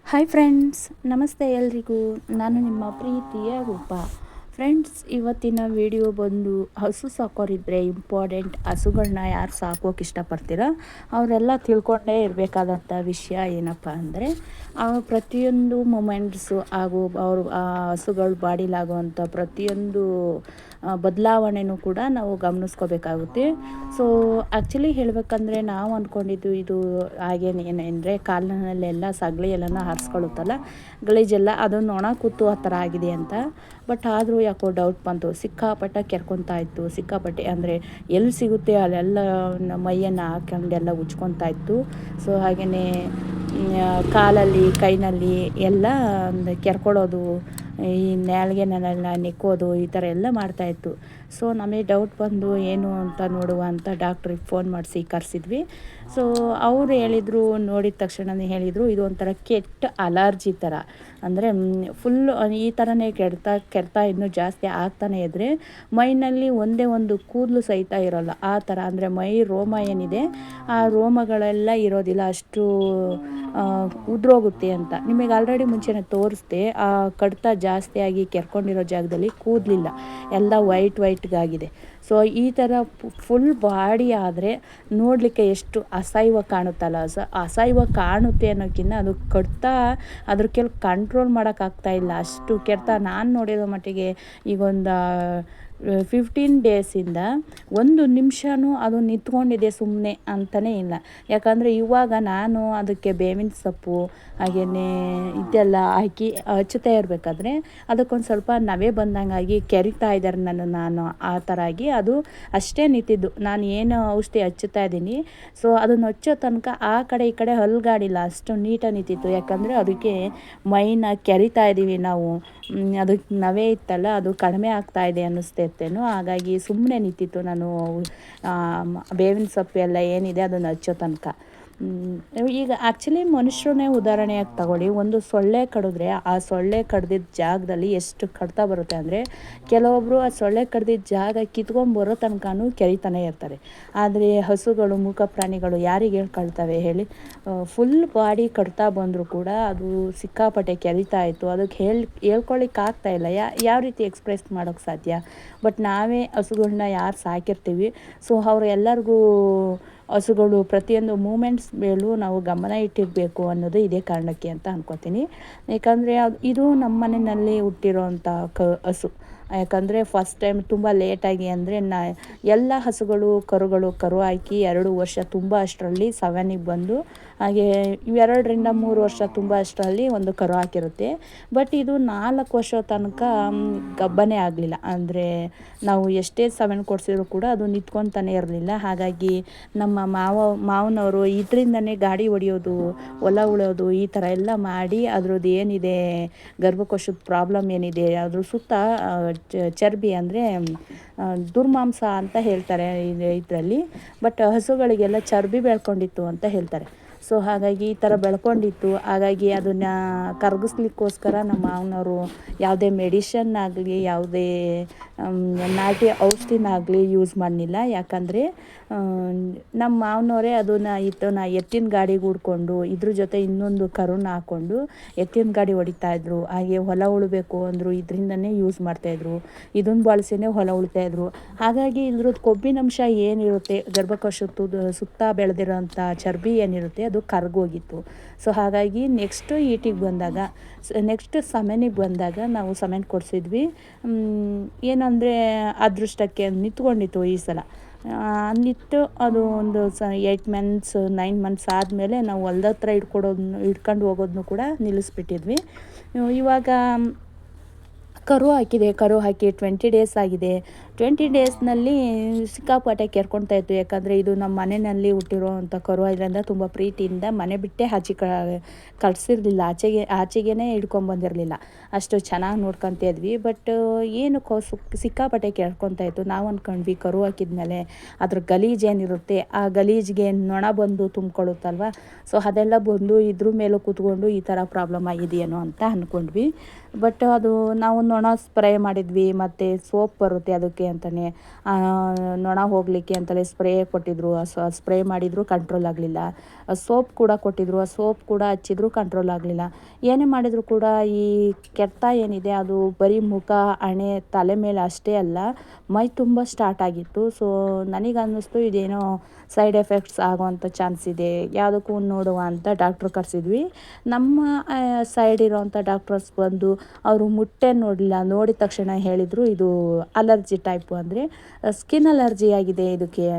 Hi friends, ನಮಸ್ತೆ ಎಲ್ರಿಗೂ. ನಾನು ನಿಮ್ಮ ಪ್ರೀತಿಯ ರೂಪ. ಫ್ರೆಂಡ್ಸ್, ಇವತ್ತಿನ ವಿಡಿಯೋ ಬಂದು ಹಸು ಸಾಕೋರಿದ್ರೆ ಇಂಪಾರ್ಟೆಂಟ್. ಹಸುಗಳನ್ನ ಯಾರು ಸಾಕೋಕೆ ಇಷ್ಟಪಡ್ತೀರೋ ಅವರೆಲ್ಲ ತಿಳ್ಕೊಂಡೇ ಇರಬೇಕಾದಂಥ ವಿಷಯ ಏನಪ್ಪ ಅಂದರೆ, ಪ್ರತಿಯೊಂದು ಮೂಮೆಂಟ್ಸು ಹಾಗೂ ಅವರು ಆ ಹಸುಗಳ ಬಾಡಿಲಾಗುವಂಥ ಪ್ರತಿಯೊಂದು ಬದಲಾವಣೆನೂ ಕೂಡ ನಾವು ಗಮನಿಸ್ಕೋಬೇಕಾಗುತ್ತೆ. ಸೊ ಆ್ಯಕ್ಚುಲಿ ಹೇಳಬೇಕಂದ್ರೆ ನಾವು ಅಂದ್ಕೊಂಡಿದ್ದು ಇದು ಹಾಗೇನೇನೆಂದರೆ ಕಾಲಿನಲ್ಲೆಲ್ಲ ಸಗಳಿ ಎಲ್ಲನ ಹಾರಿಸ್ಕೊಳ್ಳುತ್ತಲ್ಲ, ಗಲೀಜೆಲ್ಲ ಅದು ನೊಣ ಕೂತು ಆ ಥರ ಆಗಿದೆ ಅಂತ. ಬಟ್ ಆದರೂ ಯಾಕೋ ಡೌಟ್ ಬಂತು. ಸಿಕ್ಕಾಪಟ್ಟೆ ಕೆರ್ಕೊತಾ ಇತ್ತು, ಸಿಕ್ಕಾಪಟ್ಟೆ ಅಂದರೆ ಎಲ್ಲಿ ಸಿಗುತ್ತೆ ಅಲ್ಲೆಲ್ಲ ಮೈಯನ್ನು ಹಾಕೊಂಡೆಲ್ಲ ಉಜ್ಕೊತಾ ಇತ್ತು. ಸೊ ಹಾಗೆಯೇ ಕಾಲಲ್ಲಿ ಕೈನಲ್ಲಿ ಎಲ್ಲ ಕೆರ್ಕೊಳ್ಳೋದು, ಈ ನ್ಯಾಲ್ಗೆನೆಲ್ಲ ನೆಕ್ಕೋದು, ಈ ಥರ ಎಲ್ಲ ಮಾಡ್ತಾಯಿತ್ತು. ಸೊ ನಮಗೆ ಡೌಟ್ ಬಂದು ಏನು ಅಂತ ನೋಡುವ ಅಂತ ಡಾಕ್ಟ್ರಿಗೆ ಫೋನ್ ಮಾಡಿಸಿ ಕರೆಸಿದ್ವಿ. ಸೊ ಅವರು ಹೇಳಿದರು, ನೋಡಿದ ತಕ್ಷಣವೇ ಹೇಳಿದರು, ಇದು ಒಂಥರ ಕೆಟ್ಟ ಅಲರ್ಜಿ ಥರ. ಅಂದರೆ ಫುಲ್ಲು ಈ ಥರನೇ ಕೆಡ್ತಾ ಇನ್ನೂ ಜಾಸ್ತಿ ಆಗ್ತಾನೆ ಇದ್ದರೆ ಮೈನಲ್ಲಿ ಒಂದೇ ಒಂದು ಕೂದಲು ಸಹಿತ ಇರೋಲ್ಲ ಆ ಥರ. ಅಂದರೆ ಮೈ ರೋಮ ಏನಿದೆ ಆ ರೋಮಗಳೆಲ್ಲ ಇರೋದಿಲ್ಲ, ಅಷ್ಟು ಉದ್ರೋಗುತ್ತೆ ಅಂತ. ನಿಮಗೆ ಆಲ್ರೆಡಿ ಮುಂಚೆನೇ ತೋರಿಸ್ದೆ, ಆ ಕಡಿತ ಜಾಸ್ತಿಯಾಗಿ ಕೆರ್ಕೊಂಡಿರೋ ಜಾಗದಲ್ಲಿ ಕೂದಲಿಲ್ಲ, ಎಲ್ಲ ವೈಟ್ಗಾಗಿದೆ. ಸೊ ಈ ಥರ ಫುಲ್ ಬಾಡಿ ಆದರೆ ನೋಡಲಿಕ್ಕೆ ಎಷ್ಟು ಅಸಹ್ಯವಾಗಿ ಕಾಣುತ್ತಲ್ಲ. ಅಸಹ್ಯವಾಗಿ ಕಾಣುತ್ತೆ ಅನ್ನೋಕ್ಕಿಂತ ಅದು ಕಡ್ತಾ ಅದ್ರ ಕಂಟ್ರೋಲ್ ಮಾಡೋಕ್ಕಾಗ್ತಾಯಿಲ್ಲ, ಅಷ್ಟು ಕೆಡ್ತಾ. ನಾನು ನೋಡಿರೋ ಮಟ್ಟಿಗೆ ಈಗೊಂದು 15 ಡೇಸಿಂದ ಒಂದು ನಿಮಿಷವೂ ಅದು ನಿಂತ್ಕೊಂಡಿದೆ ಸುಮ್ಮನೆ ಅಂತಲೇ ಇಲ್ಲ. ಯಾಕಂದರೆ ಇವಾಗ ನಾನು ಅದಕ್ಕೆ ಬೇವಿನ ಸೊಪ್ಪು ಹಾಗೆಯೇ ಇದೆಲ್ಲ ಹಾಕಿ ಹಚ್ಚುತ್ತಾ ಇರಬೇಕಾದ್ರೆ ಅದಕ್ಕೊಂದು ಸ್ವಲ್ಪ ನವೆ ಬಂದಂಗಾಗಿ ಕೆರಿತಾ ಇದ್ದಾರೆ ನಾನು ಆ ಥರ ಆಗಿ ಅದು ಅಷ್ಟೇ ನಿಂತಿದ್ದು. ನಾನು ಏನು ಔಷಧಿ ಹಚ್ಚುತ್ತಾ ಇದ್ದೀನಿ, ಸೊ ಅದನ್ನು ಹಚ್ಚೋ ತನಕ ಆ ಕಡೆ ಈ ಕಡೆ ಹಲ್ಗಾಡಿಲ್ಲ, ಅಷ್ಟು ನೀಟಾಗಿ ನಿಂತಿತ್ತು. ಯಾಕಂದರೆ ಅದಕ್ಕೆ ಮೈನ ಕೆರಿತಾ ಇದ್ದೀವಿ ನಾವು, ಅದಕ್ಕೆ ನವೆ ಇತ್ತಲ್ಲ ಅದು ಕಡಿಮೆ ಆಗ್ತಾಯಿದೆ ಅನ್ನಿಸ್ತೇನೋ, ಹಾಗಾಗಿ ಸುಮ್ಮನೆ ನಿಂತಿತ್ತು. ನಾನು ಬೇವಿನ ಸೊಪ್ಪು ಎಲ್ಲ ಏನಿದೆ ಅದನ್ನು ಹಚ್ಚೋ ತನಕ. ಈಗ ಆ್ಯಕ್ಚುಲಿ ಮನುಷ್ಯರನ್ನೇ ಉದಾಹರಣೆಯಾಗಿ ತಗೊಳ್ಳಿ. ಒಂದು ಸೊಳ್ಳೆ ಕಡಿದ್ರೆ ಆ ಸೊಳ್ಳೆ ಕಡ್ದಿದ್ದ ಜಾಗದಲ್ಲಿ ಎಷ್ಟು ಕಡ್ತಾ ಬರುತ್ತೆ ಅಂದರೆ, ಕೆಲವೊಬ್ಬರು ಆ ಸೊಳ್ಳೆ ಕಡ್ದಿದ್ದ ಜಾಗ ಕಿತ್ಕೊಂಡ್ಬರೋ ತನಕನೂ ಕೆರಿತಾನೆ ಇರ್ತಾರೆ. ಆದರೆ ಹಸುಗಳು, ಮೂಕ ಪ್ರಾಣಿಗಳು ಯಾರಿಗೆ ಹೇಳ್ಕೊಳ್ತವೆ ಹೇಳಿ? ಫುಲ್ ಬಾಡಿ ಕಡ್ತಾ ಬಂದರೂ ಕೂಡ ಅದು ಸಿಕ್ಕಾಪಟ್ಟೆ ಕೆರಿತಾ ಇತ್ತು. ಅದಕ್ಕೆ ಹೇಳ್ಕೊಳ್ಳಿಕ್ಕೆ ಆಗ್ತಾಯಿಲ್ಲ, ಯಾವ ರೀತಿ ಎಕ್ಸ್ಪ್ರೆಸ್ ಮಾಡೋಕ್ಕೆ ಸಾಧ್ಯ? ಬಟ್ ನಾವೇ ಹಸುಗಳನ್ನ ಯಾರು ಸಾಕಿರ್ತೀವಿ, ಸೊ ಅವರು ಎಲ್ಲರಿಗೂ ಹಸುಗಳು ಪ್ರತಿಯೊಂದು ಮೂಮೆಂಟ್ಸ್ ಮೇಲೂ ನಾವು ಗಮನ ಇಟ್ಟಿರಬೇಕು ಅನ್ನೋದು ಇದೇ ಕಾರಣಕ್ಕೆ ಅಂತ ಅನ್ಕೋತೀನಿ. ಯಾಕಂದರೆ ಇದು ನಮ್ಮ ಮನೆಯಲ್ಲಿ ಹುಟ್ಟಿರೋವಂಥ ಹಸು. ಯಾಕಂದರೆ ಫಸ್ಟ್ ಟೈಮ್ ತುಂಬ ಲೇಟಾಗಿ, ಅಂದರೆ ಎಲ್ಲ ಹಸುಗಳು ಕರು ಹಾಕಿ 2 ವರ್ಷ ತುಂಬ ಅಷ್ಟರಲ್ಲಿ 7ಗೆ ಬಂದು, ಹಾಗೆ 2-3 ವರ್ಷ ತುಂಬ ಅಷ್ಟರಲ್ಲಿ ಒಂದು ಕರು ಹಾಕಿರುತ್ತೆ. ಬಟ್ ಇದು 4 ವರ್ಷ ತನಕ ಗಬ್ಬನೇ ಆಗಲಿಲ್ಲ. ಅಂದರೆ ನಾವು ಎಷ್ಟೇ 7 ಕೊಡಿಸಿದ್ರು ಕೂಡ ಅದು ನಿಂತ್ಕೊತಾನೆ ಇರಲಿಲ್ಲ. ಹಾಗಾಗಿ ನಮ್ಮ ಮಾವನವರು ಇದರಿಂದನೇ ಗಾಡಿ ಹೊಡೆಯೋದು, ಹೊಲ ಉಳೋದು, ಈ ಥರ ಎಲ್ಲ ಮಾಡಿ ಅದ್ರದ್ದು ಏನಿದೆ ಗರ್ಭಕೋಶದ ಪ್ರಾಬ್ಲಮ್ ಏನಿದೆ ಅದ್ರ ಸುತ್ತ ಚರ್ಬಿ, ಅಂದರೆ ದುರ್ಮಾಂಸ ಅಂತ ಹೇಳ್ತಾರೆ ಇದರಲ್ಲಿ. ಬಟ್ ಹಸುಗಳಿಗೆಲ್ಲ ಚರ್ಬಿ ಬೆಳ್ಕೊಂಡಿತ್ತು ಅಂತ ಹೇಳ್ತಾರೆ. ಸೊ ಹಾಗಾಗಿ ಈ ಥರ ಬೆಳ್ಕೊಂಡಿತ್ತು. ಹಾಗಾಗಿ ಅದನ್ನು ಕರಗಿಸ್ಲಿಕ್ಕೋಸ್ಕರ ನಮ್ಮ ಮಾವನವರು ಯಾವುದೇ ಮೆಡಿಷನ್ ಆಗಲಿ, ಯಾವುದೇ ನಾಟಿ ಔಷಧಿನಾಗಲಿ ಯೂಸ್ ಮಾಡಲಿಲ್ಲ. ಯಾಕಂದರೆ ನಮ್ಮ ಮಾವನವರೇ ಅದನ್ನು ಎತ್ತಿನ ಗಾಡಿಗೆ ಹೂಡ್ಕೊಂಡು ಇದ್ರ ಜೊತೆ ಇನ್ನೊಂದು ಕರುನ ಹಾಕ್ಕೊಂಡು ಎತ್ತಿನ ಗಾಡಿ ಹೊಡಿತಾಯಿದ್ರು. ಹಾಗೆ ಹೊಲ ಉಳಬೇಕು ಅಂದರು ಇದರಿಂದನೇ ಯೂಸ್ ಮಾಡ್ತಾಯಿದ್ರು, ಇದನ್ನು ಬಳಸಿನೇ ಹೊಲ ಉಳ್ತಾಯಿದ್ರು. ಹಾಗಾಗಿ ಇದ್ರದ್ದು ಕೊಬ್ಬಿನಂಶ ಏನಿರುತ್ತೆ, ಗರ್ಭಕೋಶದ ಸುತ್ತ ಬೆಳೆದಿರೋಂಥ ಚರ್ಬಿ ಏನಿರುತ್ತೆ ಅದು ಕರಗೋಗಿತ್ತು. ಸೊ ಹಾಗಾಗಿ ನೆಕ್ಸ್ಟ್ ಈಟಿಗೆ ಬಂದಾಗ, ನೆಕ್ಸ್ಟ್ ಸಮೆನಿಗೆ ಬಂದಾಗ ನಾವು ಸಮೆನ್ ಕೊಡಿಸಿದ್ವಿ. ಏನಂದರೆ ಅದೃಷ್ಟಕ್ಕೆ ನಿಂತ್ಕೊಂಡಿತ್ತು ಈ ಸಲ. ನಿಂತು ಅದು ಒಂದು 8 ಮಂತ್ಸ್ 9 ಮಂತ್ಸ್ ಆದಮೇಲೆ ನಾವು ಹೊಲ್ದ ಹತ್ರ ಹಿಡ್ಕೊಂಡು ಹೋಗೋದನ್ನು ಕೂಡ ನಿಲ್ಲಿಸ್ಬಿಟ್ಟಿದ್ವಿ. ಇವಾಗ ಕರು ಹಾಕಿ 20 ಡೇಸ್ ಆಗಿದೆ. 20 ಡೇಸ್ನಲ್ಲಿ ಸಿಕ್ಕಾಪಟ್ಟೆ ಕೆರ್ಕೊಳ್ತಾ ಇತ್ತು. ಯಾಕಂದರೆ ಇದು ನಮ್ಮ ಮನೆಯಲ್ಲಿ ಹುಟ್ಟಿರೋವಂಥ ಕರು ಇದರಿಂದ ತುಂಬ ಪ್ರೀತಿಯಿಂದ ಮನೆ ಬಿಟ್ಟೇ ಕಳಿಸಿರ್ಲಿಲ್ಲ, ಆಚೆಗೇ ಹಿಡ್ಕೊಂಬಂದಿರಲಿಲ್ಲ. ಅಷ್ಟು ಚೆನ್ನಾಗಿ ನೋಡ್ಕೊತಾ ಇದ್ವಿ. ಬಟ್ ಏನು ಸಿಕ್ಕಾಪಟ್ಟೆ ಕೆರ್ಕೊತಾ ಇತ್ತು. ನಾವು ಅಂದ್ಕೊಂಡ್ವಿ ಕರು ಹಾಕಿದ್ಮೇಲೆ ಅದ್ರ ಗಲೀಜೇನಿರುತ್ತೆ ಆ ಗಲೀಜಿಗೆ ನೊಣ ಬಂದು ತುಂಬ್ಕೊಳ್ಳುತ್ತಲ್ವ, ಸೊ ಅದೆಲ್ಲ ಬಂದು ಇದ್ರ ಮೇಲೂ ಕೂತ್ಕೊಂಡು ಈ ಥರ ಪ್ರಾಬ್ಲಮ್ ಆಗಿದೆಯೇನೋ ಅಂತ ಅಂದ್ಕೊಂಡ್ವಿ. ಬಟ್ ಅದು ನಾವು ನೊಣ ಸ್ಪ್ರೇ ಮಾಡಿದ್ವಿ, ಮತ್ತು ಸೋಪ್ ಬರುತ್ತೆ ಅದಕ್ಕೆ ಅಂತಲೇ, ನೊಣ ಹೋಗಲಿಕ್ಕೆ ಅಂತಲೇ ಸ್ಪ್ರೇ ಕೊಟ್ಟಿದ್ದರು. ಸ್ಪ್ರೇ ಮಾಡಿದರೂ ಕಂಟ್ರೋಲ್ ಆಗಲಿಲ್ಲ. ಸೋಪ್ ಕೂಡ ಕೊಟ್ಟಿದ್ದರು, ಆ ಸೋಪ್ ಕೂಡ ಹಚ್ಚಿದ್ರು ಕಂಟ್ರೋಲ್ ಆಗಲಿಲ್ಲ. ಏನೇ ಮಾಡಿದರೂ ಕೂಡ ಈ ಕೆರೆತ ಏನಿದೆ ಅದು ಬರೀ ಮುಖ, ಹಣೆ, ತಲೆ ಮೇಲೆ ಅಷ್ಟೇ ಅಲ್ಲ, ಮೈ ತುಂಬ ಸ್ಟಾರ್ಟ್ ಆಗಿತ್ತು. ಸೊ ನನಗೆ ಅನ್ನಿಸ್ತು ಇದೇನೋ ಸೈಡ್ ಎಫೆಕ್ಟ್ಸ್ ಆಗೋವಂಥ ಚಾನ್ಸ್ ಇದೆ, ಯಾವುದಕ್ಕೂ ನೋಡುವ ಅಂತ ಡಾಕ್ಟ್ರ್ ಕರೆಸಿದ್ವಿ. ನಮ್ಮ ಸೈಡ್ ಇರೋವಂಥ ಡಾಕ್ಟರ್ಸ್ ಬಂದು ಅವರು ಮುಟ್ಟೆ ನೋಡಲಿಲ್ಲ, ನೋಡಿದ ತಕ್ಷಣ ಹೇಳಿದರು ಇದು ಅಲರ್ಜಿ ಟೈಪು, ಅಂದರೆ ಸ್ಕಿನ್ ಅಲರ್ಜಿ ಆಗಿದೆ ಇದಕ್ಕೆ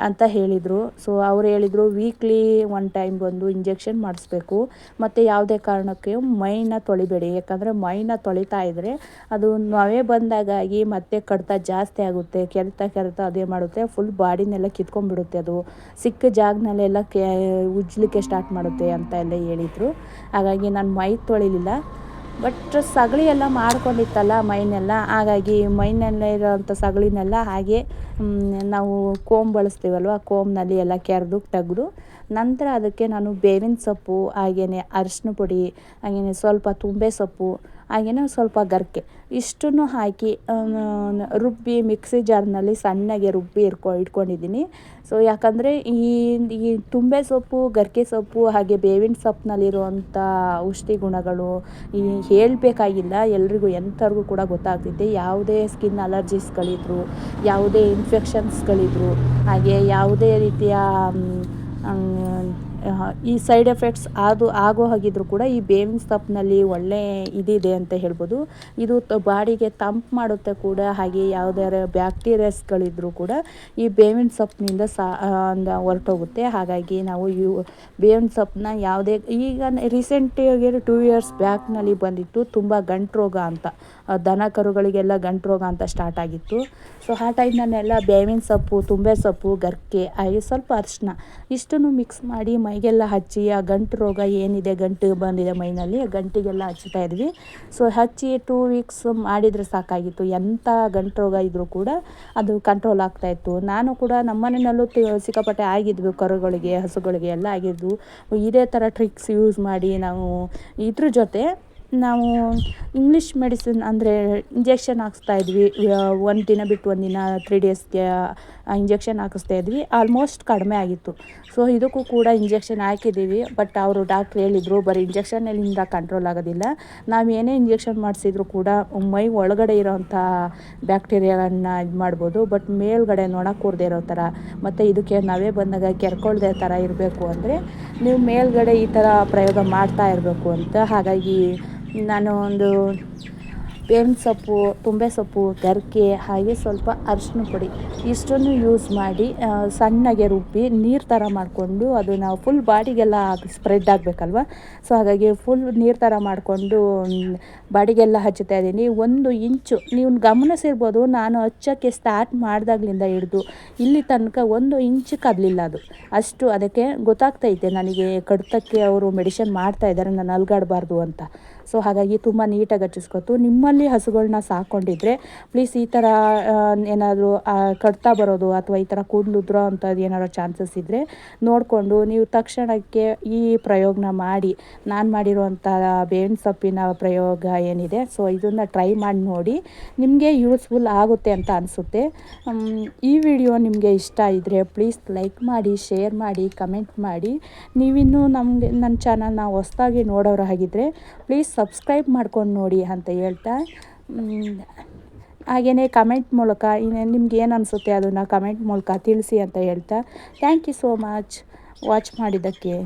ಅಂತ ಹೇಳಿದರು. ಸೊ ಅವ್ರು ಹೇಳಿದರು ವೀಕ್ಲಿ 1 ಟೈಮ್ ಬಂದು ಇಂಜೆಕ್ಷನ್ ಮಾಡಿಸ್ಬೇಕು, ಮತ್ತು ಯಾವುದೇ ಕಾರಣಕ್ಕೆ ಮೈನ ತೊಳಿಬೇಡಿ, ಯಾಕಂದರೆ ಮೈನ ತೊಳಿತಾ ಇದ್ದರೆ ಅದು ನೊವೆ ಬಂದಾಗಾಗಿ ಮತ್ತೆ ಕಡಿತ ಜಾಸ್ತಿ ಆಗುತ್ತೆ, ಕೆರೆತ ಅದೇ ಮಾಡುತ್ತೆ, ಫುಲ್ ಬಾಡಿನೆಲ್ಲ ಕಿತ್ಕೊಂಡ್ಬಿಡುತ್ತೆ, ಅದು ಸಿಕ್ಕ ಜಾಗನಲ್ಲೆಲ್ಲ ಉಜ್ಜಲಿಕ್ಕೆ ಸ್ಟಾರ್ಟ್ ಮಾಡುತ್ತೆ ಅಂತ ಎಲ್ಲ ಹೇಳಿದರು. ಹಾಗಾಗಿ ನಾನು ಮೈ ತೊಳಿಲಿಲ್ಲ. ಬಟ್ ಸಗಳಿ ಎಲ್ಲ ಮಾಡ್ಕೊಂಡಿತ್ತಲ್ಲ ಮೈನೆಲ್ಲ, ಹಾಗಾಗಿ ಮೈನಲ್ಲೇ ಇರೋವಂಥ ಸಗಳಿನೆಲ್ಲ ಹಾಗೆ ನಾವು ಕೋಮ್ ಬಳಸ್ತೀವಲ್ವ, ಕೋಮ್ನಲ್ಲಿ ಎಲ್ಲ ಕೆರೆದು ತೆಗೆದು ನಂತರ ಅದಕ್ಕೆ ನಾನು ಬೇವಿನ ಸೊಪ್ಪು, ಹಾಗೆಯೇ ಅರಿಶಿನ ಪುಡಿ, ಹಾಗೆಯೇ ಸ್ವಲ್ಪ ತುಂಬೆ ಸೊಪ್ಪು, ಹಾಗೆಯೇ ಸ್ವಲ್ಪ ಗರ್ಕೆ ಇಷ್ಟನ್ನು ಹಾಕಿ ರುಬ್ಬಿ ಮಿಕ್ಸಿ ಜಾರ್ನಲ್ಲಿ ಸಣ್ಣಗೆ ರುಬ್ಬಿ ಇಟ್ಕೊಂಡಿದ್ದೀನಿ. ಸೊ ಯಾಕಂದರೆ ಈ ತುಂಬೆ ಸೊಪ್ಪು, ಗರ್ಕೆ ಸೊಪ್ಪು ಹಾಗೆ ಬೇವಿನ ಸೊಪ್ಪಿನಲ್ಲಿರುವಂಥ ಔಷಧಿ ಗುಣಗಳು ಹೇಳಬೇಕಾಗಿಲ್ಲ, ಎಲ್ರಿಗೂ ಎಂಥವ್ರಿಗೂ ಕೂಡ ಗೊತ್ತಾಗ್ತಿದೆ. ಯಾವುದೇ ಸ್ಕಿನ್ ಅಲರ್ಜೀಸ್ಗಳಿದ್ರು, ಯಾವುದೇ ಇನ್ಫೆಕ್ಷನ್ಸ್ಗಳಿದ್ರು, ಹಾಗೆ ಯಾವುದೇ ರೀತಿಯ ಈ ಸೈಡ್ ಎಫೆಕ್ಟ್ಸ್ ಆಗೋ ಹಾಗಿದ್ರು ಕೂಡ ಈ ಬೇವಿನ ಸೊಪ್ಪಿನಲ್ಲಿ ಒಳ್ಳೆ ಇದಿದೆ ಅಂತ ಹೇಳ್ಬೋದು. ಇದು ಬಾಡಿಗೆ ತಂಪು ಮಾಡುತ್ತೆ ಕೂಡ, ಹಾಗೆ ಯಾವುದಾರ ಬ್ಯಾಕ್ಟೀರಿಯಾಸ್ಗಳಿದ್ರೂ ಕೂಡ ಈ ಬೇವಿನ ಸೊಪ್ಪಿನಿಂದ ಹೊರಟೋಗುತ್ತೆ. ಹಾಗಾಗಿ ನಾವು ಬೇವಿನ ಸೊಪ್ಪನ್ನ ಯಾವುದೇ ಈಗ ರೀಸೆಂಟಾಗಿ 2 ಇಯರ್ಸ್ ಬ್ಯಾಕ್ನಲ್ಲಿ ಬಂದಿತ್ತು ತುಂಬ ಗಂಟು ರೋಗ ಅಂತ, ದನ ಕರುಗಳಿಗೆಲ್ಲ ಗಂಟು ರೋಗ ಅಂತ ಸ್ಟಾರ್ಟ್ ಆಗಿತ್ತು. ಸೊ ಆ ಟೈಮ್ನಲ್ಲೆಲ್ಲ ಬೇವಿನ ಸೊಪ್ಪು, ತುಂಬೆ ಸೊಪ್ಪು, ಗರ್ಕೆ ಹಾಗೆ ಸ್ವಲ್ಪ ಅರಿಶಿನ ಇಷ್ಟನ್ನು ಮಿಕ್ಸ್ ಮಾಡಿ ಮೈಗೆಲ್ಲ ಹಚ್ಚಿ ಆ ಗಂಟು ರೋಗ ಏನಿದೆ, ಗಂಟು ಬಂದಿದೆ ಮೈನಲ್ಲಿ, ಗಂಟಿಗೆಲ್ಲ ಹಚ್ತಾ ಇದ್ವಿ. ಸೊ ಹಚ್ಚಿ 2 ವೀಕ್ಸ್ ಮಾಡಿದರೆ ಸಾಕಾಗಿತ್ತು, ಎಂಥ ಗಂಟು ರೋಗ ಇದ್ದರೂ ಕೂಡ ಅದು ಕಂಟ್ರೋಲ್ ಆಗ್ತಾಯಿತ್ತು. ನಾನು ಕೂಡ ನಮ್ಮ ಮನೆಯಲ್ಲೂ ಸಿಕ್ಕಾಪಟ್ಟೆ ಆಗಿದ್ವಿ, ಕರುಗಳಿಗೆ, ಹಸುಗಳಿಗೆ ಎಲ್ಲ ಆಗಿದ್ವು. ಇದೇ ಥರ ಟ್ರಿಕ್ಸ್ ಯೂಸ್ ಮಾಡಿ ನಾವು ಇದ್ರ ಜೊತೆ ನಾವು ಇಂಗ್ಲೀಷ್ ಮೆಡಿಸಿನ್ ಅಂದರೆ ಇಂಜೆಕ್ಷನ್ ಹಾಕಿಸ್ತಾಯಿದ್ವಿ. 1 ದಿನ ಬಿಟ್ಟು 1 ದಿನ 3 ಡೇಸ್ಗೆ ಇಂಜೆಕ್ಷನ್ ಹಾಕಿಸ್ತಾ ಇದ್ವಿ. ಆಲ್ಮೋಸ್ಟ್ ಕಡಿಮೆ ಆಗಿತ್ತು. ಸೊ ಇದಕ್ಕೂ ಕೂಡ ಇಂಜೆಕ್ಷನ್ ಹಾಕಿದ್ದೀವಿ. ಬಟ್ ಅವರು ಡಾಕ್ಟ್ರ್ ಹೇಳಿದರು ಬರೀ ಇಂಜೆಕ್ಷನ್ನಿಂದ ಕಂಟ್ರೋಲ್ ಆಗೋದಿಲ್ಲ, ನಾವು ಏನೇ ಇಂಜೆಕ್ಷನ್ ಮಾಡಿಸಿದ್ರು ಕೂಡ ಮೈ ಒಳಗಡೆ ಇರೋವಂಥ ಬ್ಯಾಕ್ಟೀರಿಯಾಗಳನ್ನ ಇದು ಮಾಡ್ಬೋದು, ಬಟ್ ಮೇಲ್ಗಡೆ ನೊಣ ಕೂರದೇ ಇರೋ ಥರ, ಮತ್ತು ಇದಕ್ಕೆ ನೊವೆ ಬಂದಾಗ ಕೆರ್ಕೊಳ್ದೇ ಥರ ಇರಬೇಕು ಅಂದರೆ ನೀವು ಮೇಲ್ಗಡೆ ಈ ಥರ ಪ್ರಯೋಗ ಮಾಡ್ತಾ ಇರಬೇಕು ಅಂತ. ಹಾಗಾಗಿ ನಾನು ಒಂದು ಬೇವಿನ ಸೊಪ್ಪು, ತುಂಬೆ ಸೊಪ್ಪು, ಗರ್ಕೆ ಹಾಗೆ ಸ್ವಲ್ಪ ಅರಿಶಿನ ಪುಡಿ ಇಷ್ಟನ್ನು ಯೂಸ್ ಮಾಡಿ ಸಣ್ಣಗೆ ರುಬ್ಬಿ ನೀರು ಥರ ಮಾಡಿಕೊಂಡು ಅದು ನಾವು ಫುಲ್ ಬಾಡಿಗೆಲ್ಲ ಸ್ಪ್ರೆಡ್ ಆಗಬೇಕಲ್ವ. ಸೊ ಹಾಗಾಗಿ ಫುಲ್ ನೀರು ಥರ ಮಾಡಿಕೊಂಡು ಬಾಡಿಗೆಲ್ಲ ಹಚ್ಚುತ್ತಾ ಇದ್ದೀನಿ. 1 ಇಂಚು ನೀವು ಗಮನಿಸಿರ್ಬೋದು, ನಾನು ಹಚ್ಚೋಕ್ಕೆ ಸ್ಟಾರ್ಟ್ ಮಾಡಿದಾಗಲಿಂದ ಹಿಡಿದು ಇಲ್ಲಿ ತನಕ 1 ಇಂಚು ಕದಲಿಲ್ಲ ಅದು. ಅಷ್ಟು ಅದಕ್ಕೆ ಗೊತ್ತಾಗ್ತೈತೆ ನನಗೆ ಕಡಿತಕ್ಕೆ ಅವರು ಮೆಡಿಷನ್ ಮಾಡ್ತಾಯಿದ್ದಾರೆ, ನಾನು ಅಲ್ಗಾಡಬಾರ್ದು ಅಂತ. ಸೊ ಹಾಗಾಗಿ ತುಂಬ ನೀಟಾಗಿ ಹಚ್ಚಿಸ್ಕೊತು. ನಿಮ್ಮಲ್ಲಿ ಹಸುಗಳನ್ನ ಸಾಕೊಂಡಿದ್ರೆ ಪ್ಲೀಸ್ ಈ ಥರ ಏನಾದರೂ ಕಡಿತ ಬರೋದು ಅಥವಾ ಈ ಥರ ಕೂದಲು ಉದುರೋ ಅಂಥದ್ದು ಏನಾದ್ರು ಚಾನ್ಸಸ್ ಇದ್ದರೆ ನೋಡಿಕೊಂಡು ನೀವು ತಕ್ಷಣಕ್ಕೆ ಈ ಪ್ರಯೋಗನ ಮಾಡಿ, ನಾನು ಮಾಡಿರುವಂಥ ಬೇವಿನ ಸೊಪ್ಪಿನ ಪ್ರಯೋಗ ಏನಿದೆ, ಸೊ ಇದನ್ನು ಟ್ರೈ ಮಾಡಿ ನೋಡಿ, ನಿಮಗೆ ಯೂಸ್ಫುಲ್ ಆಗುತ್ತೆ ಅಂತ ಅನಿಸುತ್ತೆ. ಈ ವಿಡಿಯೋ ನಿಮಗೆ ಇಷ್ಟ ಇದ್ದರೆ ಪ್ಲೀಸ್ ಲೈಕ್ ಮಾಡಿ, ಶೇರ್ ಮಾಡಿ, ಕಮೆಂಟ್ ಮಾಡಿ. ನೀವಿನ್ನೂ ನನ್ನ ಚಾನಲ್ನ ಹೊಸದಾಗಿ ನೋಡೋರು ಆಗಿದ್ದರೆ ಪ್ಲೀಸ್ ಸಬ್ಸ್ಕ್ರೈಬ್ ಮಾಡ್ಕೊಂಡು ನೋಡಿ ಅಂತ ಹೇಳ್ತಾ, ಹಾಗೆಯೇ ಕಮೆಂಟ್ ಮೂಲಕ ನಿಮ್ಗೆ ಏನು ಅನಿಸುತ್ತೆ ಅದನ್ನು ಕಮೆಂಟ್ ಮೂಲಕ ತಿಳಿಸಿ ಅಂತ ಹೇಳ್ತಾ, thank you so much watch ಮಾಡಿದ್ದಕ್ಕೆ.